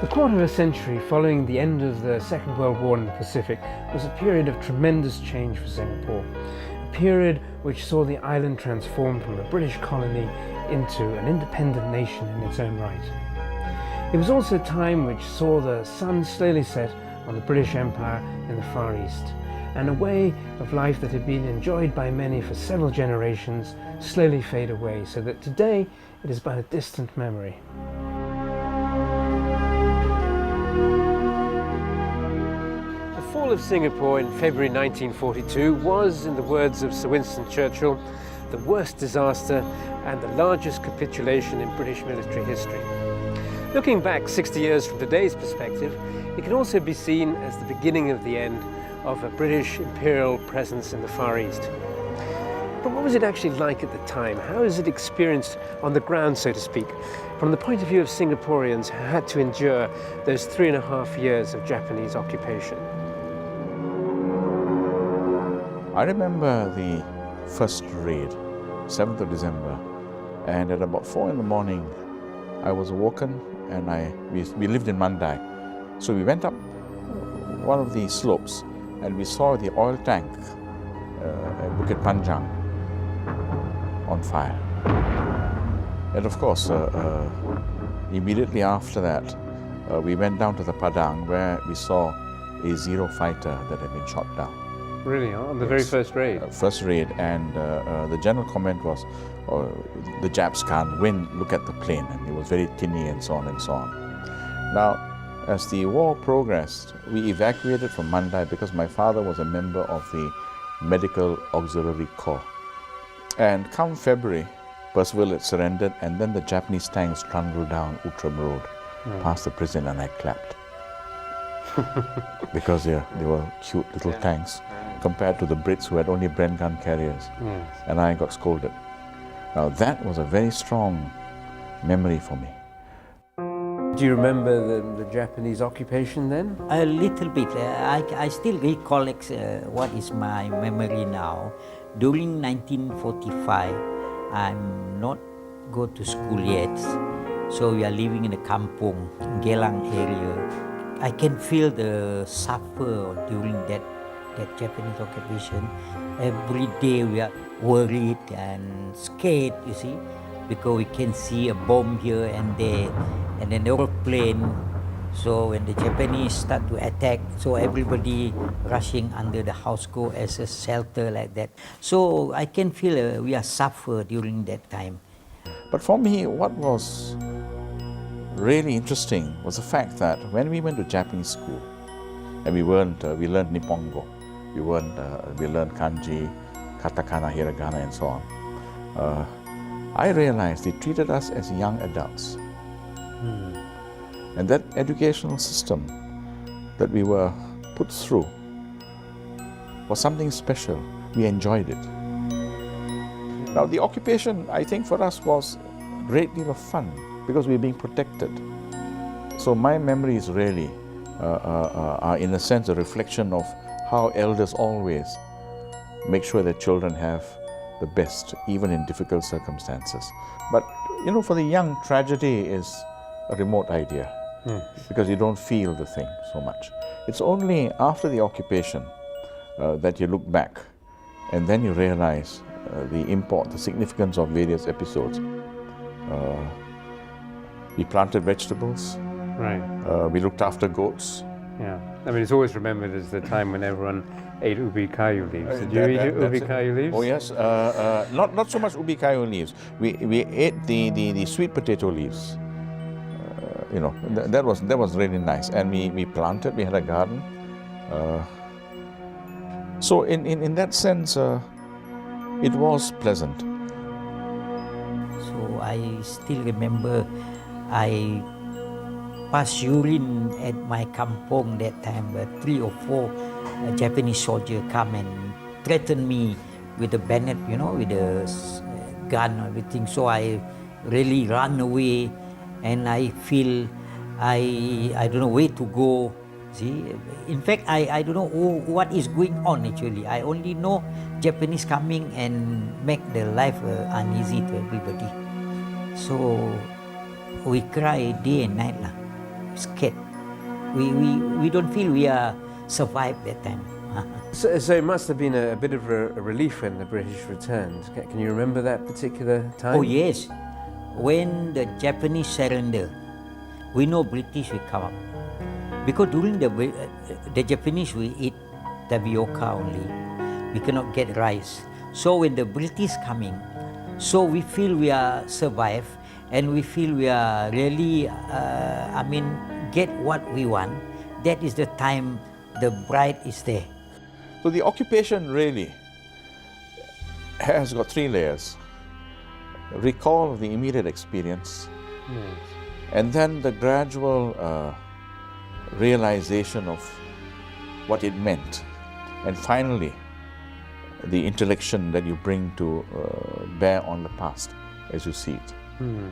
The quarter of a century following the end of the Second World War in the Pacific was a period of tremendous change for Singapore, a period which saw the island transform from a British colony into an independent nation in its own right. It was also a time which saw the sun slowly set on the British Empire in the Far East, and a way of life that had been enjoyed by many for several generations slowly fade away, so that today it is but a distant memory. The fall of Singapore in February 1942 was, in the words of Sir Winston Churchill, the worst disaster and the largest capitulation in British military history. Looking back 60 years from today's perspective, it can also be seen as the beginning of the end of a British imperial presence in the Far East. But what was it actually like at the time? How is it experienced on the ground, so to speak, from the point of view of Singaporeans who had to endure those 3.5 years of Japanese occupation? I remember the first raid, 7th of December, and at about 4 in the morning, I was awoken, and we lived in Mandai. So we went up one of the slopes, and we saw the oil tank at Bukit Panjang on fire. And of course, immediately after that, we went down to the Padang, where we saw a Zero fighter that had been shot down. Really, on the very first raid? First raid, and the general comment was, the Japs can't win, look at the plane, and it was very tinny and so on and so on. Now, as the war progressed, we evacuated from Mandai because my father was a member of the Medical Auxiliary Corps. And come February, Percival had surrendered, and then the Japanese tanks trundled down Outram Road, past the prison, and I clapped. Because they were cute little tanks compared to the Brits who had only Bren gun carriers. And I got scolded. Now that was a very strong memory for me. Do you remember the Japanese occupation then? A little bit. I still recollect what is my memory now. During 1945, I'm not go to school yet. So we are living in the kampung, in Gelang area. I can feel the suffer during that Japanese occupation. Every day we are worried and scared, you see, because we can see a bomb here and there, and an aeroplane. So when the Japanese start to attack, so everybody rushing under the house go as a shelter like that. So I can feel we are suffer during that time. But for me, what was really interesting was the fact that when we went to Japanese school, and we learned Nippongo, we learned kanji, katakana, hiragana, and so on. I realized they treated us as young adults. And that educational system that we were put through was something special. We enjoyed it. Now the occupation, I think, for us was a great deal of fun because we were being protected. So my memories really are in a sense a reflection of how elders always make sure that children have the best, even in difficult circumstances. But you know, for the young, tragedy is a remote idea because you don't feel the thing so much. It's only after the occupation that you look back and then you realize the import, the significance of various episodes. We planted vegetables. Right. We looked after goats. Yeah. I mean, it's always remembered as the time when everyone ate ubi kayu leaves. Did you eat ubi kayu leaves? Oh yes, not so much ubi kayu leaves. We ate the sweet potato leaves. You know, that was really nice. And we planted. We had a garden. So in that sense, it was pleasant. So I still remember I passed urine at my kampong that time, where 3 or 4 Japanese soldiers come and threaten me with a bayonet, you know, with a gun and everything. So I really run away, and I feel I don't know where to go. See, in fact, I don't know what is going on actually. I only know Japanese coming and make the life uneasy to everybody. So we cry day and night lah. scared. We don't feel we are survived that time. So it must have been a bit of a relief when the British returned. Can you remember that particular time? Oh yes, when the Japanese surrender, we know British will come up. Because during the Japanese we eat tapioca only, we cannot get rice. So when the British coming, so we feel we are survived and we feel we are really, get what we want. That is the time the bride is there. So the occupation really has got three layers. Recall of the immediate experience, and then the gradual realization of what it meant, and finally the intellection that you bring to bear on the past as you see it.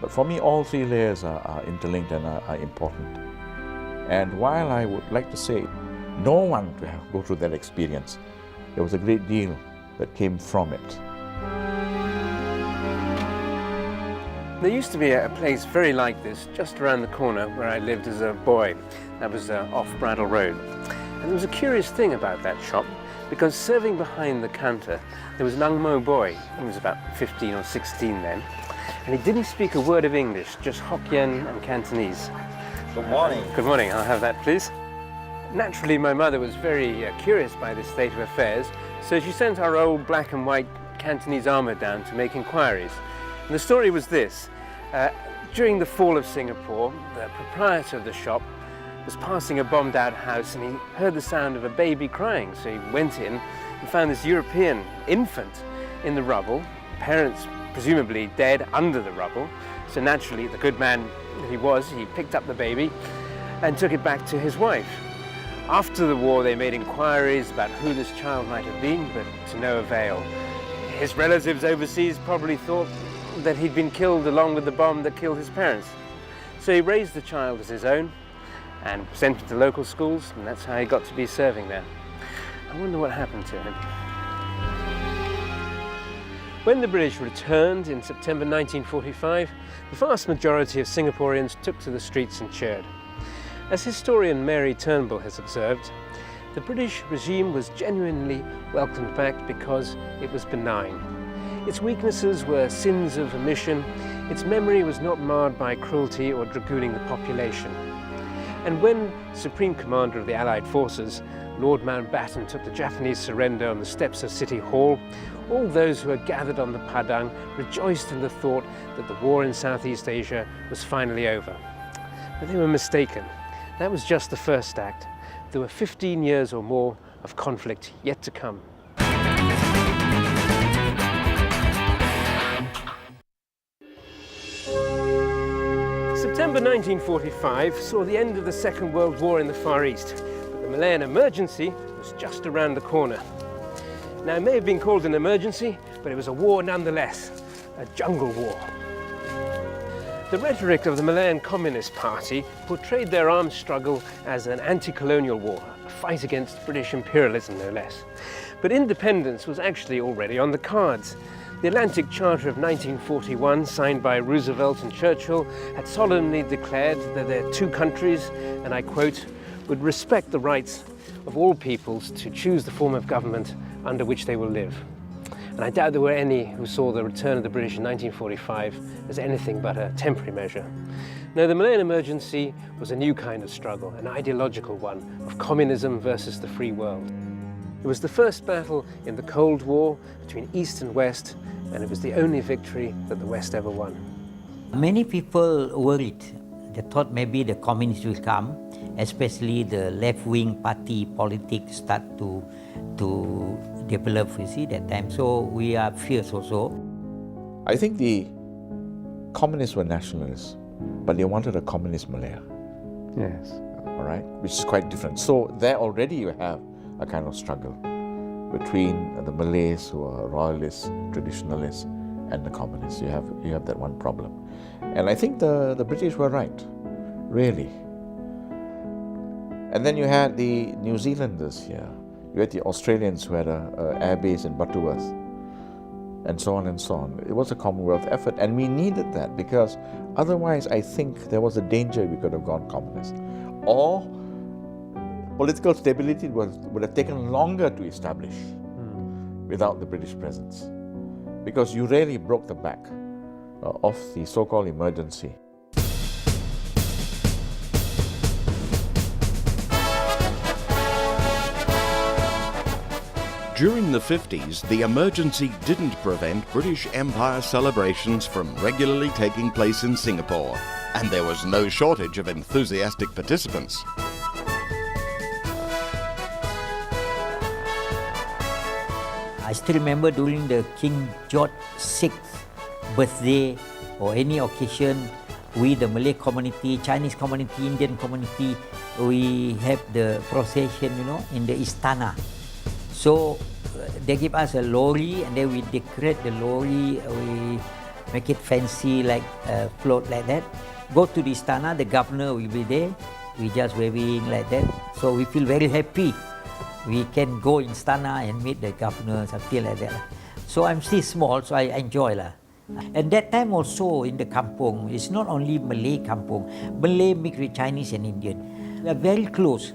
But for me, all three layers are interlinked and are important. And while I would like to say no one to have go through that experience, there was a great deal that came from it. There used to be a place very like this just around the corner where I lived as a boy. That was off Bradle Road. And there was a curious thing about that shop, because serving behind the counter there was an Ang Mo boy. He was about 15 or 16 then, and he didn't speak a word of English, just Hokkien and Cantonese. Good morning. Good morning, I'll have that please. Naturally, my mother was very curious by this state of affairs, so she sent our old black and white Cantonese armour down to make inquiries. And the story was this. During the fall of Singapore, the proprietor of the shop was passing a bombed out house and he heard the sound of a baby crying, so he went in and found this European infant in the rubble, parents presumably dead under the rubble. So naturally, the good man that he picked up the baby and took it back to his wife. After the war, they made inquiries about who this child might have been, but to no avail. His relatives overseas probably thought that he'd been killed along with the bomb that killed his parents. So he raised the child as his own and sent him to local schools, and that's how he got to be serving there. I wonder what happened to him. When the British returned in September 1945, the vast majority of Singaporeans took to the streets and cheered. As historian Mary Turnbull has observed, the British regime was genuinely welcomed back because it was benign. Its weaknesses were sins of omission, its memory was not marred by cruelty or dragooning the population. And when Supreme Commander of the Allied Forces, Lord Mountbatten, took the Japanese surrender on the steps of City Hall, all those who had gathered on the Padang rejoiced in the thought that the war in Southeast Asia was finally over. But they were mistaken. That was just the first act. There were 15 years or more of conflict yet to come. September 1945 saw the end of the Second World War in the Far East, but the Malayan emergency was just around the corner. Now, it may have been called an emergency, but it was a war nonetheless, a jungle war. The rhetoric of the Malayan Communist Party portrayed their armed struggle as an anti-colonial war, a fight against British imperialism, no less. But independence was actually already on the cards. The Atlantic Charter of 1941, signed by Roosevelt and Churchill, had solemnly declared that their two countries, and I quote, would respect the rights of all peoples to choose the form of government under which they will live. And I doubt there were any who saw the return of the British in 1945 as anything but a temporary measure. No, the Malayan emergency was a new kind of struggle, an ideological one, of communism versus the free world. It was the first battle in the Cold War between East and West, and it was the only victory that the West ever won. Many people worried. They thought maybe the communists will come, especially the left-wing party politics start to develop, you see, that time. So we are fierce also. I think the communists were nationalists, but they wanted a communist Malaya. Yes. All right, which is quite different. So there already you have a kind of struggle between the Malays who are royalists, traditionalists, and the communists. You have that one problem. And I think the British were right, really. And then you had the New Zealanders here. You had the Australians who had an air base in Butterworth. and so on and so on. It was a Commonwealth effort, and we needed that because otherwise I think there was a danger we could have gone communist. Or political stability would have taken longer to establish without the British presence, because you really broke the back of the so-called emergency. During the 50s, the emergency didn't prevent British Empire celebrations from regularly taking place in Singapore, and there was no shortage of enthusiastic participants. I still remember during the King George VI birthday or any occasion, we, the Malay community, Chinese community, Indian community, we have the procession, in the Istana. So they give us a lorry, and then we decorate the lorry, we make it fancy like a float like that. Go to the Istana, the governor will be there, we just waving like that. So we feel very happy. We can go in Istana and meet the governor, something like that. So I'm still small, so I enjoy. And that time also in the kampung, it's not only Malay kampung, Malay mixed with Chinese and Indian. We are very close.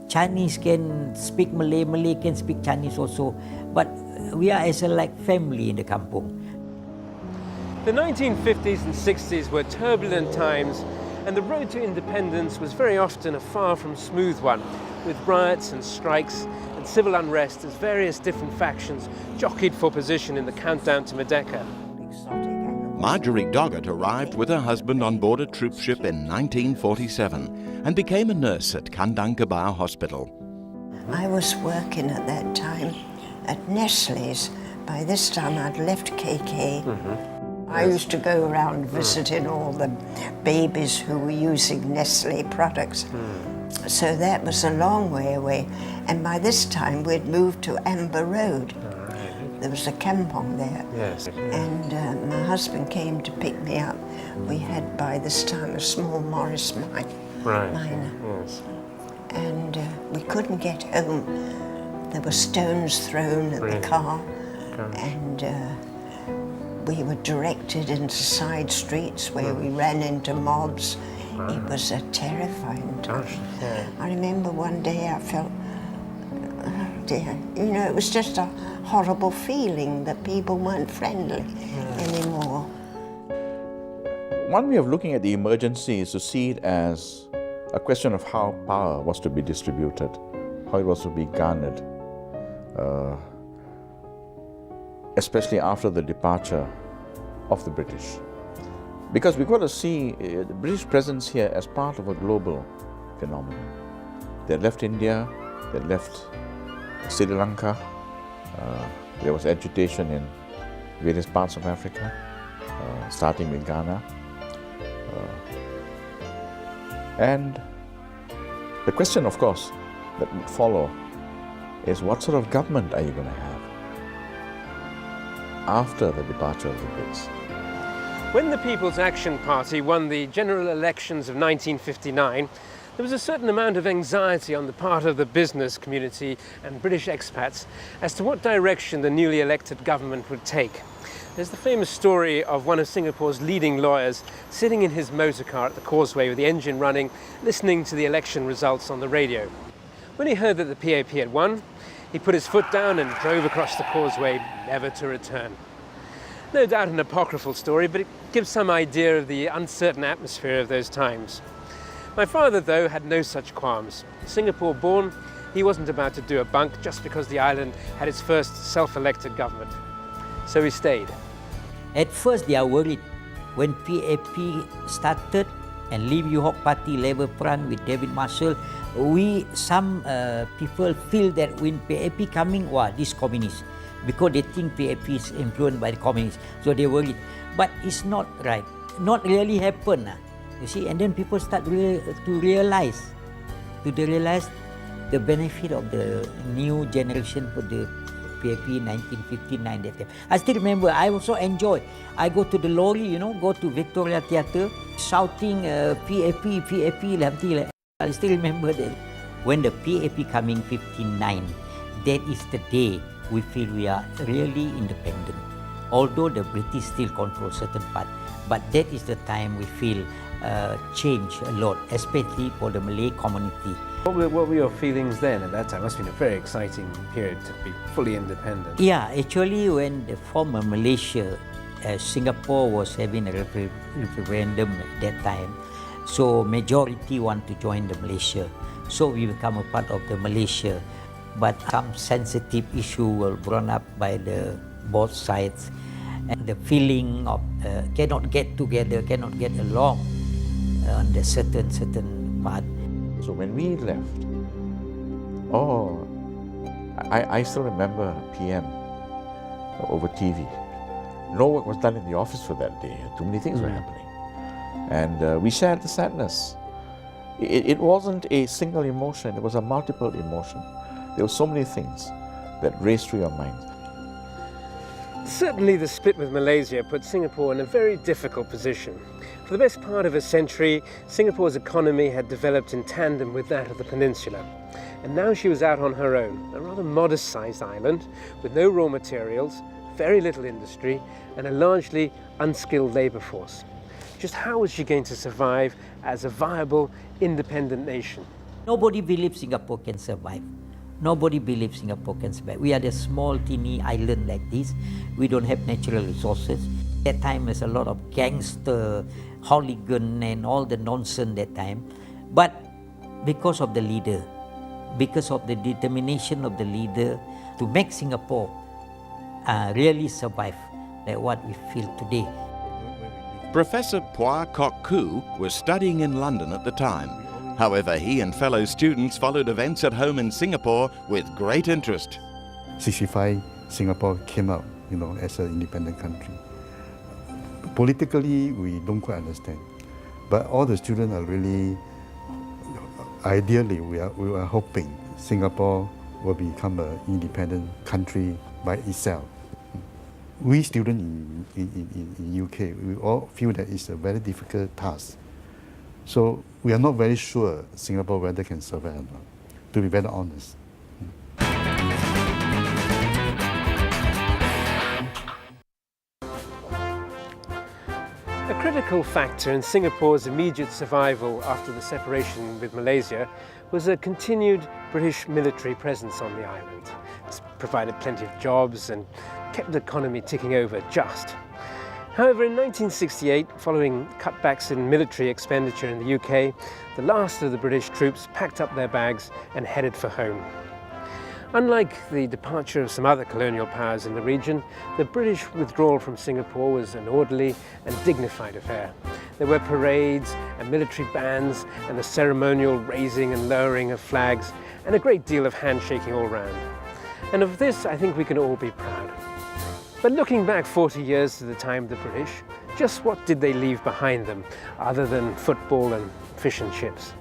Chinese can speak Malay, Malay can speak Chinese also, but we are as a family in the kampung. The 1950s and 60s were turbulent times, and the road to independence was very often a far from smooth one, with riots and strikes and civil unrest as various different factions jockeyed for position in the countdown to Merdeka. Marjorie Doggett arrived with her husband on board a troop ship in 1947 and became a nurse at Kandang Kebaya Hospital. I was working at that time at Nestle's. By this time I'd left KK. I used to go around visiting all the babies who were using Nestle products. So that was a long way away. And by this time we'd moved to Amber Road. There was a kampong there. Yes. And my husband came to pick me up. We had by this time a small Morris mine. Miner. Yes. And we couldn't get home. There were stones thrown at the car. And we were directed into side streets where we ran into mobs. It was a terrifying time. I remember one day I felt, oh dear, it was just a horrible feeling that people weren't friendly anymore. One way of looking at the emergency is to see it as a question of how power was to be distributed, how it was to be garnered, especially after the departure of the British. Because we've got to see the British presence here as part of a global phenomenon. They left India, they left Sri Lanka, there was agitation in various parts of Africa, starting with Ghana. And the question, of course, that would follow is what sort of government are you going to have after the departure of the Brits? When the People's Action Party won the general elections of 1959, there was a certain amount of anxiety on the part of the business community and British expats as to what direction the newly elected government would take. There's the famous story of one of Singapore's leading lawyers sitting in his motor car at the causeway with the engine running, listening to the election results on the radio. When he heard that the PAP had won, he put his foot down and drove across the causeway, never to return. No doubt an apocryphal story, but it gives some idea of the uncertain atmosphere of those times. My father, though, had no such qualms. Singapore-born, he wasn't about to do a bunk just because the island had its first self-elected government. So he stayed. At first, they are worried. When PAP started and Lim Yew Hock Party Labour Front with David Marshall, some people feel that when PAP coming, this communist, because they think PAP is influenced by the communists, so they worried. But it's not right. Not really happen. You see, and then people start to realize the benefit of the new generation for the PAP 1959 that time. I still remember, I also enjoy. I go to the lorry, go to Victoria Theatre, shouting PAP, something like that. I still remember that. When the PAP coming 59, that is the day we feel we are really independent. although the British still control certain part. But that is the time we feel change a lot, especially for the Malay community. What were your feelings then at that time? It must have been a very exciting period to be fully independent. Yeah, actually when the former Malaysia, Singapore was having a referendum at that time, so majority want to join the Malaysia. So we become a part of the Malaysia, but some sensitive issue were brought up by the both sides, and the feeling of cannot get together, cannot get along on the certain part. So when we left, I still remember PM over TV. No work was done in the office for that day. Too many things were happening. And we shared the sadness. It wasn't a single emotion, it was a multiple emotion. There were so many things that raced through your mind. Certainly the split with Malaysia put Singapore in a very difficult position. For the best part of a century, Singapore's economy had developed in tandem with that of the peninsula. And now she was out on her own, a rather modest-sized island with no raw materials, very little industry, and a largely unskilled labour force. Just how was she going to survive as a viable, independent nation? Nobody believes Singapore can survive. Nobody believes Singapore can survive. We are a small, teeny island like this. We don't have natural resources. That time there's a lot of gangster, hooligan and all the nonsense that time. But because of the leader, because of the determination of the leader to make Singapore really survive, like what we feel today. Professor Phua Kok Koo was studying in London at the time. However, he and fellow students followed events at home in Singapore with great interest. 65, Singapore came out, as an independent country. Politically, we don't quite understand, but all the students are really, ideally, we are hoping Singapore will become an independent country by itself. We students in UK, we all feel that it's a very difficult task. So we are not very sure Singapore whether can survive or not, to be very honest. A critical factor in Singapore's immediate survival after the separation with Malaysia was a continued British military presence on the island. It's provided plenty of jobs and kept the economy ticking over just. However, in 1968, following cutbacks in military expenditure in the UK, the last of the British troops packed up their bags and headed for home. Unlike the departure of some other colonial powers in the region, the British withdrawal from Singapore was an orderly and dignified affair. There were parades and military bands and the ceremonial raising and lowering of flags and a great deal of handshaking all round. And of this, I think we can all be proud. But looking back 40 years to the time of the British, just what did they leave behind them other than football and fish and chips?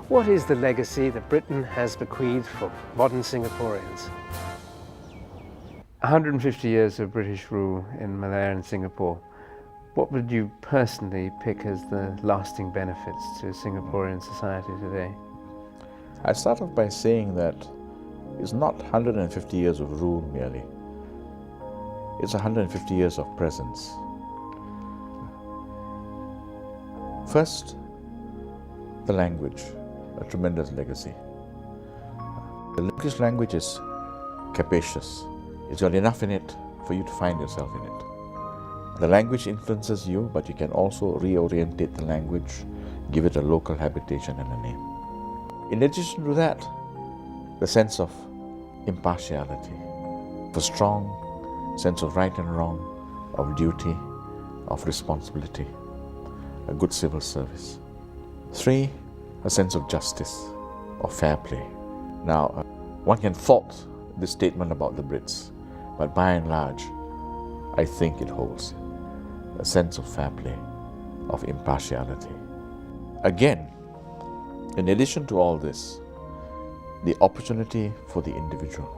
What is the legacy that Britain has bequeathed for modern Singaporeans? 150 years of British rule in Malaya and Singapore. What would you personally pick as the lasting benefits to Singaporean society today? I'd start off by saying that it's not 150 years of rule merely. It's 150 years of presence. First, the language, a tremendous legacy. The English language is capacious. It's got enough in it for you to find yourself in it. The language influences you, but you can also reorientate the language, give it a local habitation and a name. In addition to that, the sense of impartiality, a strong sense of right and wrong, of duty, of responsibility, a good civil service. 3, a sense of justice, of fair play. Now, one can fault this statement about the Brits, but by and large, I think it holds a sense of fair play, of impartiality. Again, in addition to all this, the opportunity for the individual,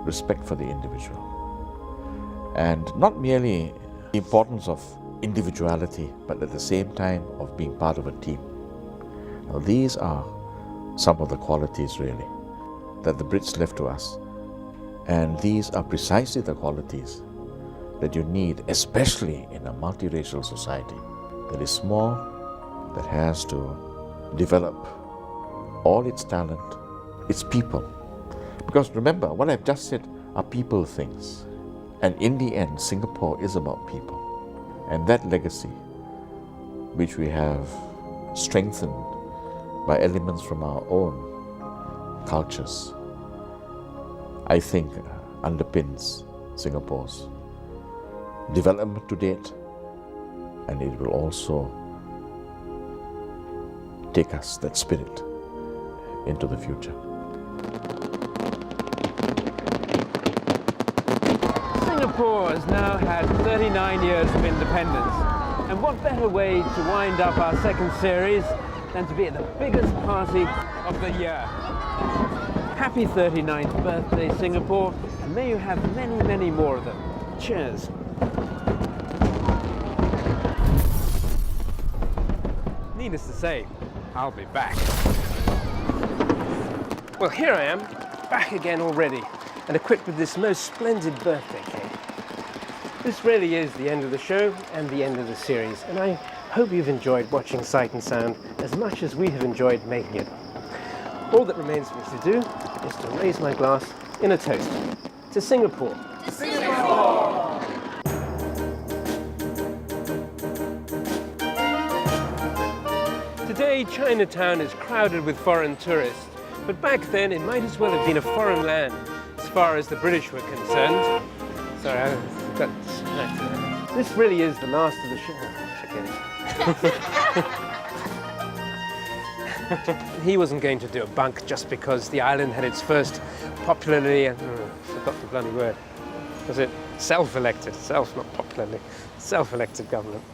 respect for the individual, and not merely the importance of individuality, but at the same time of being part of a team. Now, these are some of the qualities really that the Brits left to us, and these are precisely the qualities that you need, especially in a multiracial society that is small, that has to develop all its talent, its people. Because remember, what I've just said are people things. And in the end, Singapore is about people. And that legacy, which we have strengthened by elements from our own cultures, I think underpins Singapore's development to date, and it will also take us, that spirit, into the future. Singapore has now had 39 years of independence, and what better way to wind up our second series than to be at the biggest party of the year. Happy 39th birthday, Singapore, and may you have many, many more of them. Cheers. Needless to say, I'll be back. Well, here I am, back again already, and equipped with this most splendid birthday cake. This really is the end of the show and the end of the series, and I hope you've enjoyed watching Sight and Sound as much as we have enjoyed making it. All that remains for me to do is to raise my glass in a toast to Singapore. Singapore! Today, Chinatown is crowded with foreign tourists, but back then it might as well have been a foreign land as far as the British were concerned. Sorry, I got distracted. This really is the last of the show. Forget it. He wasn't going to do a bunk just because the island had its first popularly, forgot the bloody word. Was it self-elected? Not popularly. Self-elected government.